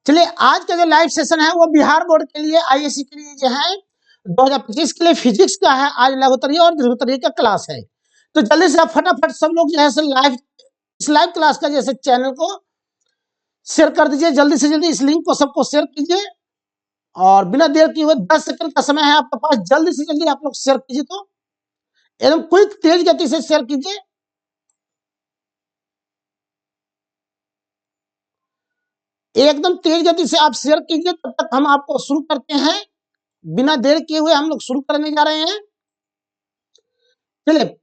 चलिए आज का जो लाइव सेशन है वो बिहार बोर्ड के लिए आईएससी के लिए जो है 2025 के लिए फिजिक्स का है। आज लघुत्तरीय और दीर्घोत्तरीय का क्लास है, तो जल्दी से आप फटाफट सब लोग जो है लाइव इस लाइव क्लास का जैसे चैनल को शेयर कर दीजिए, जल्दी से जल्दी इस लिंक को सबको शेयर कीजिए और बिना देर किए हुए 10 सेकंड का समय है आपके पास, जल्दी से जल्दी आप लोग शेयर कीजिए, तो एकदम क्विक तेज गति से शेयर कीजिए। एकदम तेज गति से आप शेयर कीजिए, तब तक हम आपको शुरू करते हैं। बिना देर किए हुए हम लोग शुरू करने जा रहे हैं। चलिए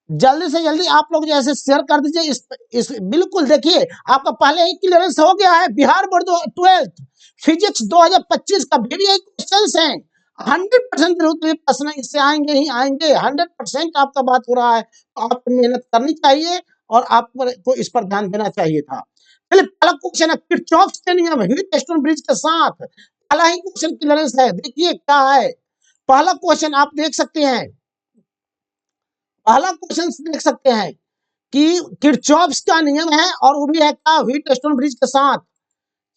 जल्दी से जल्दी आप लोग जैसे शेयर कर दीजिए। इस बिल्कुल देखिए आपका पहले ही क्लियरेंस हो गया है। बिहार बोर्ड 12th फिजिक्स 2025 का वीडियो क्वेश्चंस हैं। 100% प्रश्न इससे आएंगे ही आएंगे। 100% आपका बात हो रहा है, तो आपको मेहनत करनी चाहिए और आपको इस पर ध्यान देना चाहिए था। चलिए पहला क्वेश्चन है किरचॉफ के नियम ह्यूजेन ब्रिज के साथ। पहला ही क्वेश्चन क्लियरेंस है, देखिए क्या है पहला क्वेश्चन। आप देख सकते हैं पहला क्वेश्चन देख सकते हैं कि किरचॉफ का नियम है और वो भी है क्या व्हीटस्टोन ब्रिज के साथ।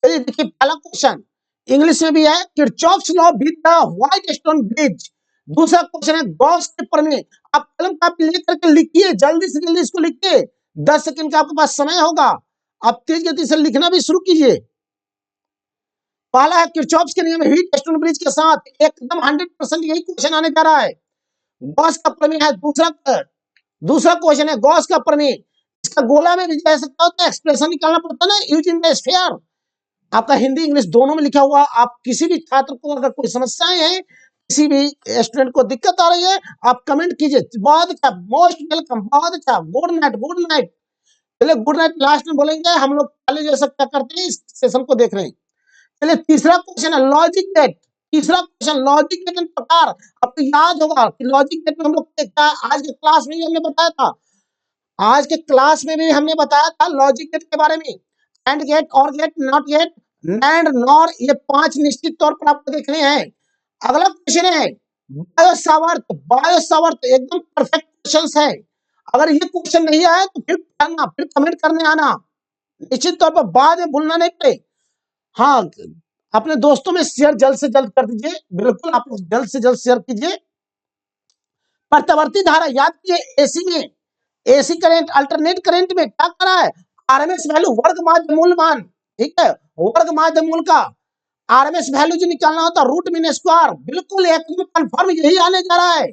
चलिए देखिए पहला क्वेश्चन इंग्लिश में भी है Kirchhoff law with the Wheatstone bridge. दूसरा क्वेश्चन है गॉस के प्रमेय। आप कलम कापी लेकर के लिखिए, जल्दी से जल्दी इसको लिखिए। 10 सेकंड का आपके पास समय होगा, आप तेज गति से लिखना भी शुरू कीजिए। पहला है किरचॉफ के नियम व्हीटस्टोन ब्रिज के साथ, एकदम 100% यही क्वेश्चन आने जा रहा है। गॉस का प्रमेय है दूसरा क्वेश्चन है गॉस का प्रमेय। इसका गोला में भी जैसे क्या होता है एक्सप्रेशन निकालना पड़ता है ना, यूज इन द स्फीयर। आपका हिंदी इंग्लिश दोनों में लिखा हुआ। आप किसी भी छात्र को अगर कोई समस्याएं हैं, किसी भी स्टूडेंट को दिक्कत आ रही है, आप कमेंट कीजिए। बहुत अच्छा, मोस्ट वेलकम, बहुत अच्छा, गुड नाइट गुड नाइट। चलिए गुड नाइट लास्ट में बोलेंगे। हम लोग पहले जैसा क्या करते हैं इस सेशन को देख रहे हैं। चलिए तीसरा क्वेश्चन है लॉजिक गेट। तीसरा क्वेश्चन लॉजिक गेट एंड प्रकार। आपको याद होगा कि लॉजिक गेट में हम लोग क्या आज के क्लास में ही हमने बताया था। आज के क्लास में भी हमने बताया था लॉजिक गेट के बारे में। एंड गेट, और gate, not gate, NAND, NOR, ये 5 निश्चित तौर पर आपको देखने हैं। अगला क्वेश्चन है बायोसावर्त। बायोसावर्त एकदम परफेक्ट क्वेश्चन है। अगर ये क्वेश्चन नहीं आया तो फिर पढ़ना, फिर कमेंट करने आना, निश्चित तौर पर बाद में भूलना नहीं पड़े। हाँ, अपने दोस्तों में शेयर जल्द से जल्द कर दीजिए। बिल्कुल आप लोग जल्द से जल्द शेयर कीजिए। प्रत्यावर्ती धारा याद कीजिए, एसी में एसी करंट अल्टरनेट करंट में क्या करा है आरएमएस वैल्यू वर्ग माध्य मूल मान। ठीक है, वर्ग माध्य मूल का आरएमएस वैल्यू जो निकालना होता है रूट मीन स्क्वायर। बिल्कुल एकदम कंफर्म यही आने जा रहा है।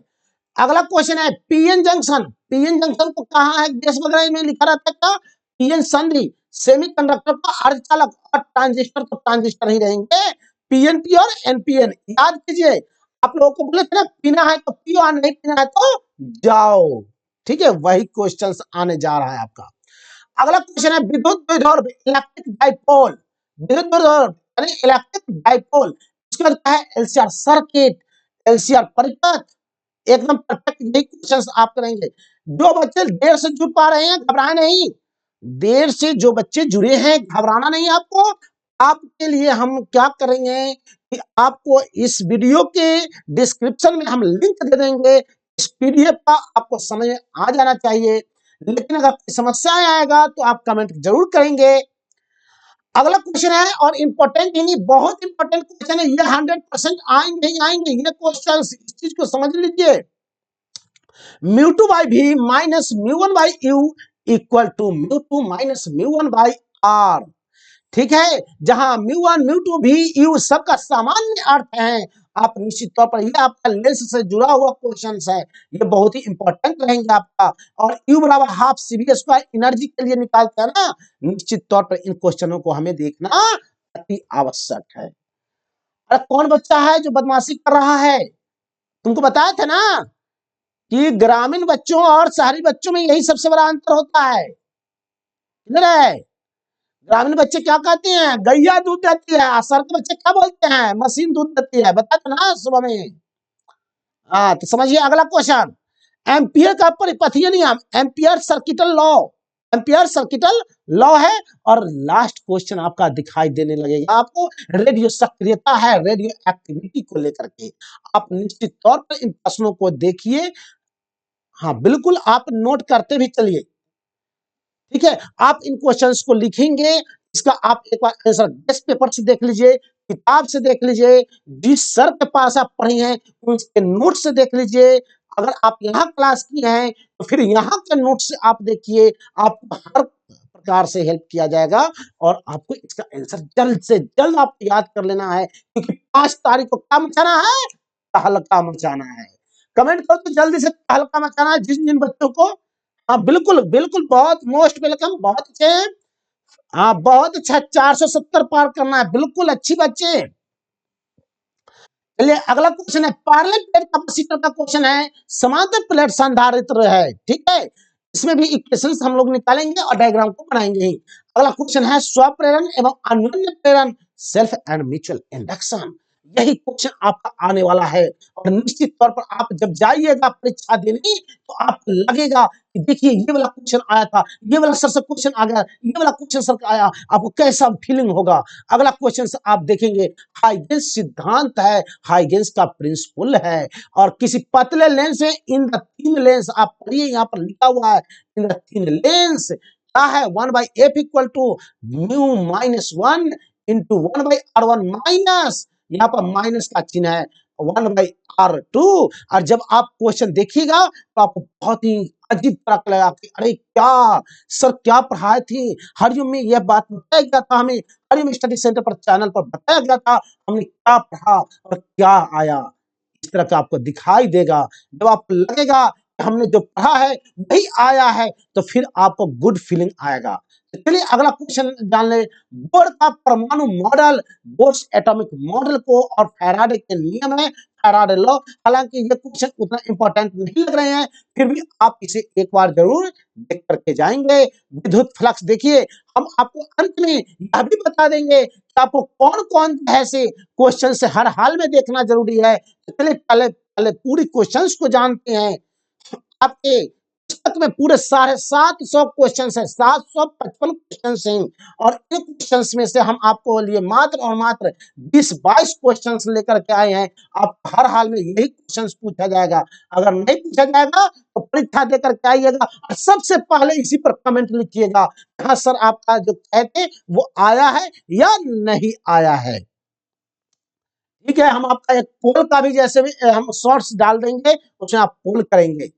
अगला क्वेश्चन है पीएन जंक्शन। पीएन जंक्शन को कहाँ है गैस वगैरह में लिखा रहता है क्या पीएन संधि। सेमीकंडक्टर का अर्धचालक और ट्रांजिस्टर तो ट्रांजिस्टर ही रहेंगे। पीएनपी और एनपीएन याद कीजिए। आप लोगों को बोले थे ना पीना है तो पियो और नहीं पीना है तो जाओ। ठीक है, वही क्वेश्चन आने जा रहा है आपका। अगला क्वेश्चन है विद्युत द्विध्रुव इलेक्ट्रिक डाइपोल। विद्युत द्विध्रुव यानी इलेक्ट्रिक डाइपोल, इसके बाद क्या है एलसीआर सर्किट, एलसीआर परिपथ। एकदम परफेक्ट यही क्वेश्चंस आप करेंगे। जो बच्चे देर से जुड़ पा रहे हैं घबराए नहीं। देर से जो बच्चे जुड़े हैं घबराना नहीं आपको। आपके लिए हम क्या करेंगे कि आपको इस वीडियो के डिस्क्रिप्शन में हम लिंक दे देंगे। इस पीडीएफ का आपको समझ में आ जाना चाहिए, लेकिन अगर कोई समस्या आएगा तो आप कमेंट जरूर करेंगे। अगला क्वेश्चन है और इंपॉर्टेंट नहीं, बहुत इंपॉर्टेंट क्वेश्चन है ये। 100% आएंगे ही आएंगे ये क्वेश्चन। इस चीज को समझ लीजिए। Mu two by v minus mu one by u equal to mu two minus mu one by r. ठीक है, जहां म्यू1 म्यू2 भी यू सबका सामान्य अर्थ है। आप निश्चित तौर पर ये आपका लेंस से जुड़ा हुआ क्वेश्चन है, ये बहुत ही इंपॉर्टेंट रहेंगे आपका। और यू बराबर हाफ सीवी स्क्वायर एनर्जी के लिए निकालते हैं ना, निश्चित तौर पर इन क्वेश्चनों को हमें देखना अति आवश्यक है। अरे कौन बच्चा है जो बदमाशी कर रहा है? तुमको बताया था ना कि ग्रामीण बच्चों और शहरी बच्चों में यही सबसे बड़ा अंतर होता है। किधर है? ग्रामीण बच्चे क्या कहते हैं गैया दूध देती है, शहर के बच्चे क्या बोलते हैं मशीन दूध देती है। बता दो ना सुबह में। हाँ तो समझिए अगला क्वेश्चन एम्पियर का परिपथीय नियम, ampere circuital law. Ampere circuital law है। और लास्ट क्वेश्चन आपका दिखाई देने लगेगा आपको, रेडियो सक्रियता है, रेडियो एक्टिविटी को लेकर के। आप निश्चित तौर पर इन प्रश्नों को देखिए। हाँ बिल्कुल आप नोट करते भी चलिए। ठीक है, आप इन क्वेश्चंस को लिखेंगे, इसका आप एक बार आंसर गेस्ट पेपर से देख लीजिए, किताब से देख लीजिए, जिस सर के पास आप पढ़ी हैं उनके नोट से देख लीजिए। अगर आप यहाँ क्लास की हैं तो फिर यहाँ के नोट से आप देखिए, आपको हर प्रकार से हेल्प किया जाएगा और आपको इसका आंसर जल्द से जल्द आप याद कर लेना है, क्योंकि 5 तारीख को क्या मचाना है, तहलका मचाना है। कमेंट करो तो जल्दी से तहलका मचाना है जिन जिन बच्चों को। हाँ बिल्कुल बिल्कुल, बहुत मोस्ट वेलकम, बहुत अच्छे। हाँ बहुत अच्छा, 470 पार करना है, बिल्कुल अच्छी बच्चे। चलिए अगला क्वेश्चन है, पैरेलल प्लेट कैपेसिटर का क्वेश्चन है, समांतर प्लेट संधारित्र है, ठीक है। इसमें भी इक्वेशंस हम लोग निकालेंगे और डायग्राम को बनाएंगे। अगला क्वेश्चन है, स्वप्रेरण एवं अन्योन्य प्रेरण, सेल्फ एंड म्यूचुअल इंडक्शन। यही क्वेश्चन आपका आने वाला है और निश्चित तौर पर आप जब जाइएगा परीक्षा देने तो आपको लगेगा कि देखिए ये वाला क्वेश्चन आया था, ये वाला सर से क्वेश्चन आ गया, ये वाला क्वेश्चन सर का आया, आपको कैसा फीलिंग होगा। अगला क्वेश्चन आप देखेंगे, हाइगेंस सिद्धांत है, हाइगेंस का प्रिंसिपल है, और किसी पतले लेंस में इन द थिन लेंस, आप पढ़िए यहाँ पर लिखा हुआ है इन द थिन लेंस क्या है, 1/f equal to mu minus 1 into 1/r1 minus, यहाँ पर माइनस का चिन्ह है 1/r2। और जब आप क्वेश्चन देखिएगा तो आपको बहुत ही अजीब तरह लगा कि अरे क्या सर क्या पढ़ाए थी, हरिओम में यह बात बताया गया था हमें, हरिओम स्टडी सेंटर पर चैनल पर बताया गया था, हमने क्या पढ़ा और क्या आया। इस तरह का आपको दिखाई देगा। जब आपको लगेगा कि हमने जो पढ़ा है वही आया है तो फिर आपको गुड फीलिंग आएगा। तो चलिए अगला क्वेश्चन जान ले, बोर का परमाणु मॉडल, बोर्स एटॉमिक मॉडल को और फैराडे के नियम है, फैराडे लॉ। हालांकि ये क्वेश्चन उतना इंपॉर्टेंट नहीं लग रहे हैं, फिर भी आप इसे एक बार जरूर देख करके जाएंगे। विद्युत फ्लक्स देखिए, हम आपको अंत में यह भी बता देंगे कि आपको कौन कौन ऐसे क्वेश्चन से हर हाल में देखना जरूरी है। तो चलिए पहले पहले पूरी क्वेश्चंस को जानते हैं। आपके पुस्तक में पूरे 750 क्वेश्चन है, 755 क्वेश्चन हैं, और इन क्वेश्चन में से हम आपको लिए मात्र और मात्र 20-22 क्वेश्चन लेकर के आए हैं। आप हर हाल में यही क्वेश्चन पूछा जाएगा, अगर नहीं पूछा जाएगा तो परीक्षा देकर के आइएगा और सबसे पहले इसी पर कमेंट लिखिएगा, हाँ सर आपका जो कहते वो आया है या नहीं आया है। ठीक है, हम आपका एक पोल का भी जैसे भी हम शॉर्ट्स डाल देंगे, उसमें आप पोल करेंगे।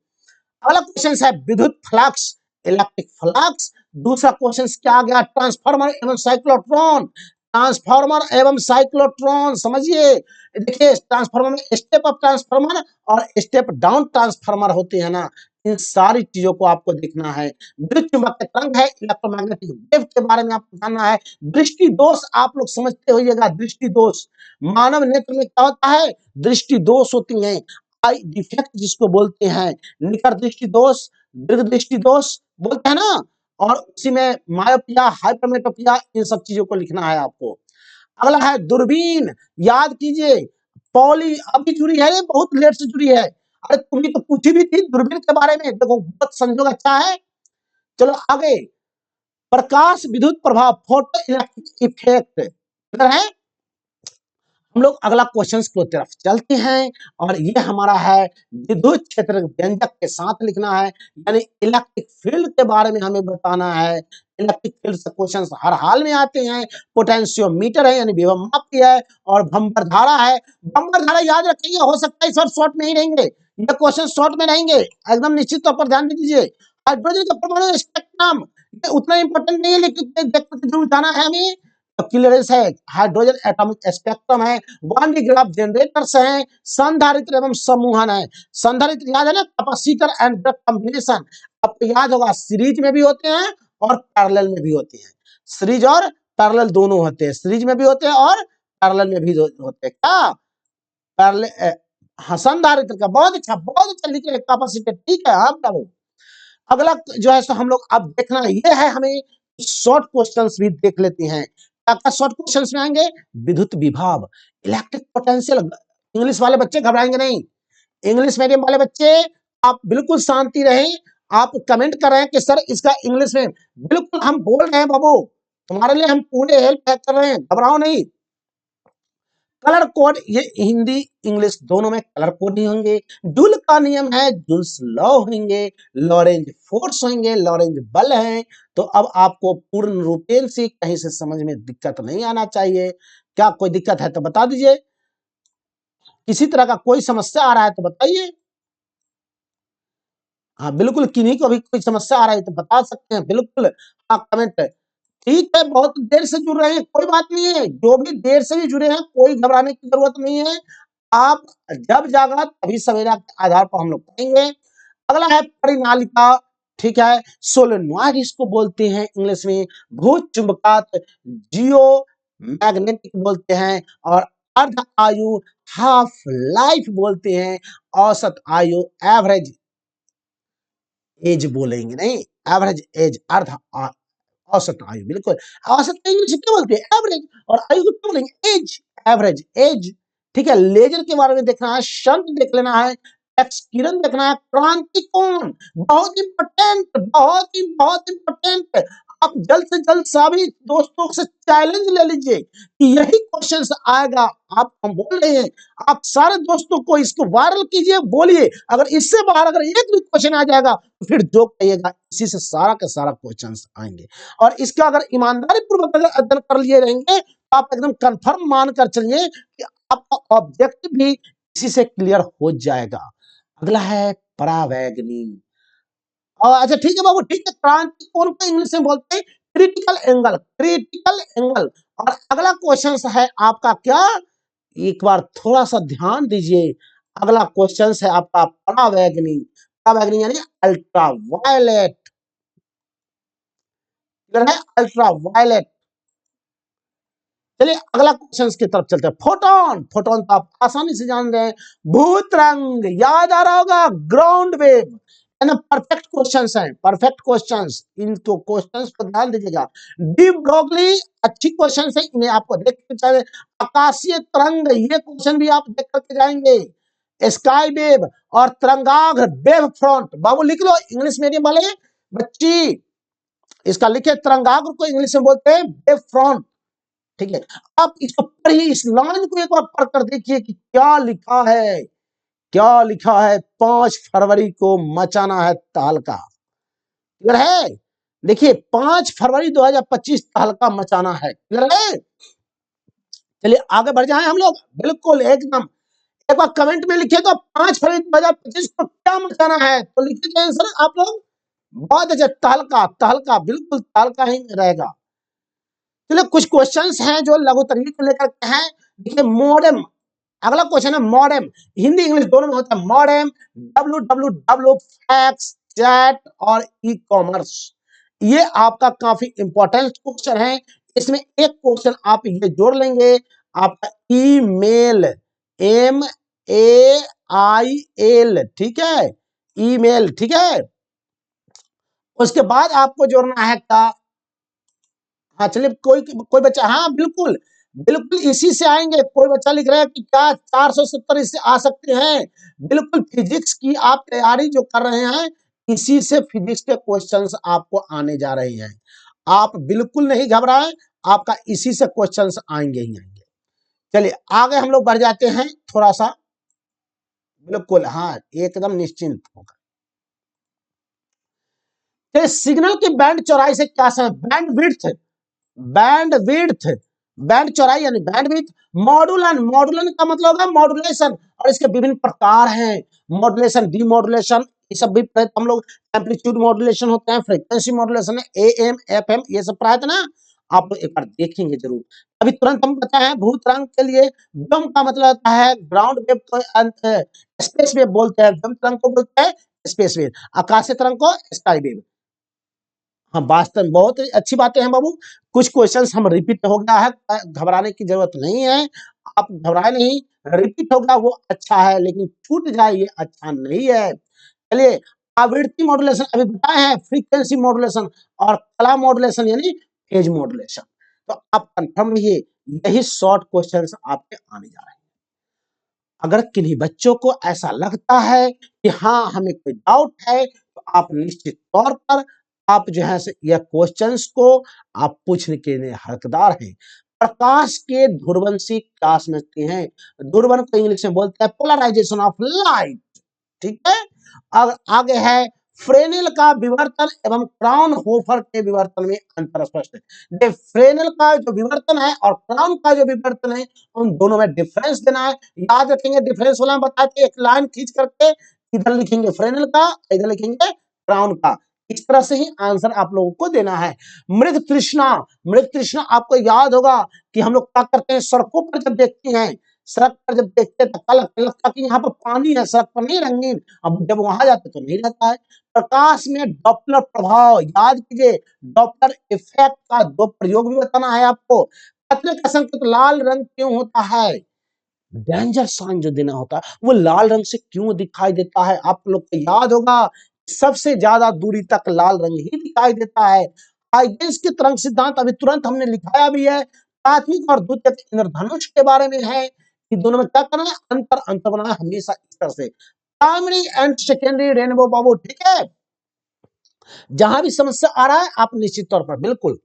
अगला क्वेश्चन है विद्युत फ्लक्स, इलेक्ट्रिक फ्लक्स। दूसरा क्वेश्चन क्या आ गया, ट्रांसफार्मर एवं साइक्लोट्रॉन, ट्रांसफार्मर एवं साइक्लोट्रॉन समझिए। देखिए ट्रांसफार्मर में स्टेप अप ट्रांसफार्मर और स्टेप डाउन ट्रांसफार्मर होते हैं ना, इन सारी चीजों को आपको देखना है। विद्युत चुंबकीय तरंग है, इलेक्ट्रोमैग्नेटिक वेव के बारे में आपको जानना है। दृष्टि दोष आप लोग समझते होइएगा, दृष्टि दोष मानव नेत्र में क्या होता है, दृष्टि दोष होती है, आई डिफेक्ट जिसको बोलते हैं, निकट दृष्टि दोष, दीर्घ दृष्टि दोष बोलते हैं ना, और उसी में मायोपिया, हाइपरमेट्रोपिया, इन सब चीजों को लिखना है आपको। अगला है दूरबीन, याद कीजिए पॉली अभी जुड़ी है, बहुत लेट से जुड़ी है, अरे तुम्हें तो पूछी भी थी दूरबीन के बारे में, देखो बहुत संयोग अच्छा है। चलो आगे, प्रकाश विद्युत प्रभाव, फोटो इलेक्ट्रिक इफेक्ट है। हम लोग अगला क्वेश्चन की तरफ चलते हैं, और ये हमारा है विद्युत क्षेत्र व्यंजक के साथ लिखना है, यानी इलेक्ट्रिक फील्ड के बारे में हमें बताना है। इलेक्ट्रिक फील्ड से क्वेश्चन हर हाल में आते हैं। पोटेंशियोमीटर है यानी विभव मापी है, और बम्पर धारा है। बम्पर धारा याद रखिए, हो सकता है इस बार शॉर्ट में ही रहेंगे, ये क्वेश्चन शॉर्ट में रहेंगे, एकदम निश्चित तौर पर ध्यान दीजिए। हाइड्रोजन का परमाणु स्पेक्ट्रम उतना इंपॉर्टेंट नहीं है, लेकिन जरूर जाना है हमें। क्लियरेंस है, हाइड्रोजन एटॉमिक स्पेक्ट्रम है, बॉन्ड ग्राफ जनरेटर्स हैं, संधारित्र एवं समूहन है। संधारित्र याद है ना, कैपेसिटर एंड ड्रग कॉम्बिनेशन, आपको याद होगा सीरीज में भी होते हैं और पैरेलल में भी होते हैं। सीरीज और पैरेलल दोनों होते हैं, सीरीज में भी होते हैं और पैरेलल में भी होते हैं। क्या पैरेलल, हाँ संधारित्र का, बहुत अच्छा लिख रहे कैपेसिटर, ठीक है। हाँ बाबू, अगला जो है सो हम लोग अब देखना ये है, हमें शॉर्ट क्वेश्चंस भी देख लेते हैं। क्या शॉर्ट क्वेश्चंस में आएंगे, विद्युत विभव, इलेक्ट्रिक पोटेंशियल। इंग्लिश वाले बच्चे घबराएंगे नहीं, इंग्लिश मीडियम वाले बच्चे आप बिल्कुल शांति रहें। आप कमेंट कर रहे हैं कि सर इसका इंग्लिश में, बिल्कुल हम बोल रहे हैं बाबू, तुम्हारे लिए हम पूरे हेल्प कर रहे हैं, घबराओ नहीं। कलर कोड, ये हिंदी इंग्लिश दोनों में कलर कोड ही होंगे। जूल का नियम है, जूल्स लॉ होंगे, लॉरेंज फोर्स होंगे, लॉरेंज बल है। तो अब आपको पूर्ण रूपेण से कहीं से समझ में दिक्कत नहीं आना चाहिए। क्या कोई दिक्कत है तो बता दीजिए, किसी तरह का कोई समस्या आ रहा है तो बताइए। हाँ बिल्कुल, किन्हीं को भी कोई समस्या आ रही है तो बता सकते हैं, बिल्कुल। हाँ कमेंट, ठीक है, बहुत देर से जुड़ रहे हैं, कोई बात नहीं है, जो भी देर से भी जुड़े हैं कोई घबराने की जरूरत नहीं है। आप जब जागा तभी सवेरा के आधार पर हम लोग पढ़ेंगे। अगला है परिनालिका, ठीक है, सोलेनॉइड इसको बोलते हैं इंग्लिश में, भूत चुंबकात जियो मैग्नेटिक बोलते हैं, और अर्ध आयु हाफ लाइफ बोलते हैं, औसत आयु एवरेज एज बोलेंगे, नहीं एवरेज एज, अर्ध औसत आयु, बिल्कुल। औसत को इंग्लिश में क्या बोलते हैं, एवरेज, और आयु को क्या बोलेंगे, एज, एवरेज एज। ठीक है, लेजर के बारे में देखना है, शंट देख लेना है, एक्स किरण देखना है, क्रांति कोण बहुत इंपॉर्टेंट, बहुत इंपॉर्टेंट। आप जल्द से जल्द सभी दोस्तों से चैलेंज ले लीजिए कि यही क्वेश्चन आएगा। आप हम बोल रहे हैं, आप सारे दोस्तों को इसको वायरल कीजिए, बोलिए, अगर इससे बाहर अगर एक भी क्वेश्चन आ जाएगा तो फिर जो कहिएगा इसी से सारा का सारा क्वेश्चन आएंगे। और इसका अगर ईमानदारी पूर्वक अगर अध्ययन कर लिए रहेंगे तो आप एकदम कंफर्म मानकर चलिए कि आपका ऑब्जेक्टिव भी इसी से क्लियर हो जाएगा। अगला है परावैगनी, और अच्छा ठीक है बाबू, ठीक है, क्रांति कोण को इंग्लिश में बोलते हैं क्रिटिकल एंगल, क्रिटिकल एंगल। और अगला क्वेश्चन है आपका क्या, एक बार थोड़ा सा ध्यान दीजिए, अगला क्वेश्चन है आपका परावैगनी, परावैगनी यानी अल्ट्रा वायलेट, अल्ट्रा वायलेट। चलिए अगला क्वेश्चन की तरफ चलते हैं, फोटोन, फोटोन तो आप आसानी से जान रहे हैं, भूत रंग याद आ रहा होगा, ग्राउंड वेव, परफेक्ट क्वेश्चंस हैं, परफेक्ट क्वेश्चंस, इनको क्वेश्चंस पर ध्यान दीजिएगा। डीप ब्रोगली अच्छी क्वेश्चंस है, इन्हें आपको देख के जाए। आकाशीय तरंग, ये क्वेश्चन भी आप देख करके जाएंगे। स्काई वेव और तरंगाग्र, वेव फ्रंट, बाबू लिख लो, इंग्लिश मीडियम वाले बच्ची इसका लिखे, तरंगाग्र को इंग्लिश में बोलते हैं वेव फ्रंट। ठीक है, आप इसको पढ़िए, इस लाइन को एक बार पढ़कर देखिए कि क्या लिखा है, क्या लिखा है, 5 फरवरी को मचाना है तहलका, क्लियर है। देखिए 5 फरवरी 2025 तहलका मचाना है, क्लियर है। चलिए आगे बढ़ जाएं हम लोग, बिल्कुल एकदम, एक बार कमेंट में लिखिए तो 5 फरवरी 2025 को क्या मचाना है, तो लिखिए आंसर आप लोग। बहुत अच्छा, तहलका, तहलका, बिल्कुल तहलका ही रहेगा। चलिए कुछ क्वेश्चंस हैं जो लघुतरीय को लेकर के हैं। देखिए मॉडेम, अगला क्वेश्चन है मॉडेम, हिंदी इंग्लिश दोनों में होता है मॉडेम, www, फैक्स, चैट और ई कॉमर्स। ये आपका काफी इंपॉर्टेंट क्वेश्चन है। इसमें एक क्वेश्चन आप ये जोड़ लेंगे, आपका ईमेल, MAIL, ठीक है, ईमेल, ठीक है। उसके बाद आपको जोड़ना है का, हाँ चलिए, कोई कोई बच्चा, हाँ बिल्कुल, बिल्कुल इसी से आएंगे। कोई बच्चा लिख रहा है कि क्या 470 इससे आ सकते हैं, बिल्कुल फिजिक्स की आप तैयारी जो कर रहे हैं इसी से फिजिक्स के क्वेश्चंस आपको आने जा रहे हैं। आप बिल्कुल नहीं घबराएं, आपका इसी से क्वेश्चंस आएंगे ही आएंगे। चलिए आगे हम लोग बढ़ जाते हैं थोड़ा सा, बिल्कुल हाँ एकदम निश्चिंत होकर। सिग्नल की बैंड चौड़ाई से क्या समझ, band width, band width, band चौड़ाई यानी बैंड विड्थ। मॉडुलन, मॉडुलन का मतलब है मॉडुलेशन, और इसके विभिन्न प्रकार हैं, मॉडुलेशन, डीमॉडुलेशन, ये सब भी हम लोग, एम्पलीट्यूड मॉडुलेशन होते हैं, फ्रीक्वेंसी मॉडुलेशन है, AM FM, ये सब पढ़ाए थे ना, आप लोग एक बार देखेंगे जरूर। अभी तुरंत हम बताए हैं भूत रंग के लिए, व्योम का मतलब होता है ग्राउंड वेव को, स्पेस वेव बोलते हैं, व्योम तरंग को बोलते हैं स्पेस वेव, आकाशीय तरंग को स्काई वेव। हाँ वास्तव में बहुत अच्छी बातें हैं बाबू, कुछ क्वेश्चंस हम रिपीट हो गया है, घबराने की जरूरत नहीं है, आप घबराए नहीं, रिपीट होगा वो अच्छा है, लेकिन छूट जाए ये अच्छा नहीं है। चलिए आवृत्ति मॉड्यूलेशन अभी बताए हैं, फ्रीक्वेंसी मॉड्यूलेशन और कला मॉड्यूलेशन यानी फेज मॉड्यूलेशन। तो आप कंफर्म रहिए, यही शॉर्ट क्वेश्चंस आपके आने जा रहे हैं। अगर किन्हीं बच्चों को ऐसा लगता है कि हाँ हमें कोई डाउट है, तो आप निश्चित तौर पर आप जो है यह क्वेश्चंस को आप पूछने के लिए हकदार हैं। प्रकाश के ध्रुवंशी क्लास में हैं। ध्रुवन को इंग्लिश में बोलते हैं पोलराइजेशन ऑफ लाइट। ठीक है, अब आगे है फ्रेनेल का विवर्तन एवं फ्राउनहोफर के विवर्तन में अंतर स्पष्ट है। फ्रेनेल का जो विवर्तन है और क्राउन का जो विवर्तन है, उन दोनों में डिफरेंस देना है। याद रखेंगे, डिफरेंस वाला बताते, एक लाइन खींच करके इधर लिखेंगे फ्रेनेल का, इधर लिखेंगे क्राउन का। इस तरह से ही आंसर आप लोगों को देना है। मृग तृष्णा, मृग तृष्णा आपको याद होगा कि हम लोग क्या करते हैं, सड़कों पर जब देखते हैं, सड़क पर जब देखते हैं तो लगता कि यहाँ पर पानी है, सड़क पर नहीं रंगीन। अब जब वहां जाते तो नहीं रहता है। प्रकाश में डॉपलर प्रभाव याद कीजिए, डॉपलर इफेक्ट का दो प्रयोग भी बताना है आपको। खतरे का संकेत लाल रंग क्यों होता है, डेंजर साइन जो देना होता है वो लाल रंग से क्यों दिखाई देता है, आप लोग को याद होगा सबसे ज्यादा दूरी तक लाल रंग ही दिखाई देता है। हाइगेंस के तरंग सिद्धांत अभी तुरंत हमने लिखाया भी है। प्राथमिक और द्वितीयक इंद्रधनुष के बारे में है कि दोनों में क्या करना है, अंतर अंतर बनाना है हमेशा इस तरह से। प्राइमरी एंड सेकेंडरी रेनबो बाबू, ठीक है, जहां भी समस्या आ रहा है आप निश्चित तौर पर बिल्कुल।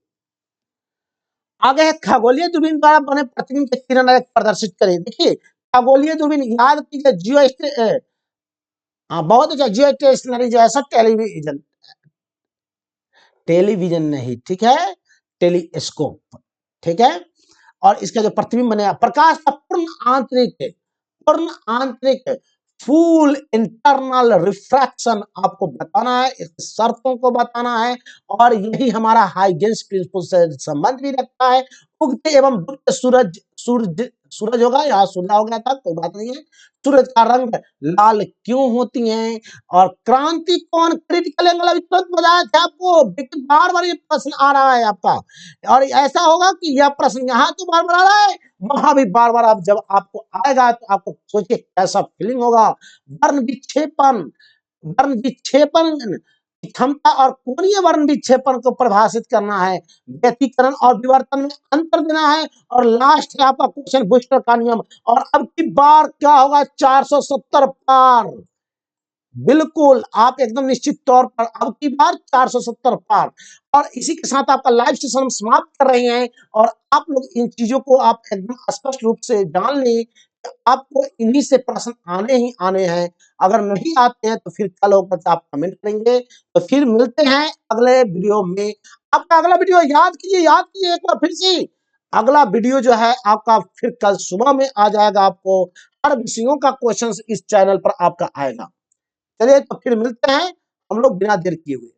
आगे है खगोलीय दूरबीन द्वारा बने प्रतिबिंब के किरण प्रदर्शित करें। देखिए खगोलीय दूरबीन याद कीजिए, जियो बहुत अच्छा, जियो स्टेशनरी जो है सब टेलीविजन, टेलीविजन नहीं, ठीक है, टेलीस्कोप, ठीक है। और इसका जो प्रतिबिंब बनेगा, प्रकाश का पूर्ण आंतरिक फुल इंटरनल रिफ्रैक्शन आपको बताना है, इस शर्तों को बताना है। और यही हमारा हाइगेंस प्रिंसिपल से संबंध भी रखता है। उगते एवं डूबते सूरज, सूरज होगा, यहाँ सूर्य हो गया था, कोई बात नहीं है। सूरज का रंग लाल क्यों होती है, और क्रांति कौन क्रिटिकल एंगल अभी तुरंत बताया था आपको, बार बार ये प्रश्न आ रहा है आपका। और ऐसा होगा कि यह प्रश्न यहाँ तो बार बार आ रहा है, वहां भी बार बार आप जब आपको आएगा तो आपको सोचिए कैसा फीलिंग होगा। वर्ण विक्षेपण, वर्ण विक्षेपण क्षमता और कोणीय वर्ण विक्षेपण को परिभाषित करना है। व्यतिकरण और विवर्तन में अंतर देना है। और लास्ट है आपका क्वेश्चन बूस्टर का नियम। और अब की बार क्या होगा, 470 पार, बिल्कुल आप एकदम निश्चित तौर पर अब की बार 470 पार। और इसी के साथ आपका लाइव सेशन हम समाप्त कर रहे हैं। और आप लोग इन चीजों को आप एकदम स्पष्ट रूप से जान लें, आपको इन्हीं से प्रश्न आने ही आने हैं। अगर नहीं आते हैं तो फिर कल होकर आप कमेंट करेंगे। तो फिर मिलते हैं अगले वीडियो में। आपका अगला वीडियो याद कीजिए एक बार फिर से, अगला वीडियो जो है आपका फिर कल सुबह में आ जाएगा। आपको हर विषयों का क्वेश्चन इस चैनल पर आपका आएगा। चलिए तो फिर मिलते हैं हम लोग बिना देर किए हुए।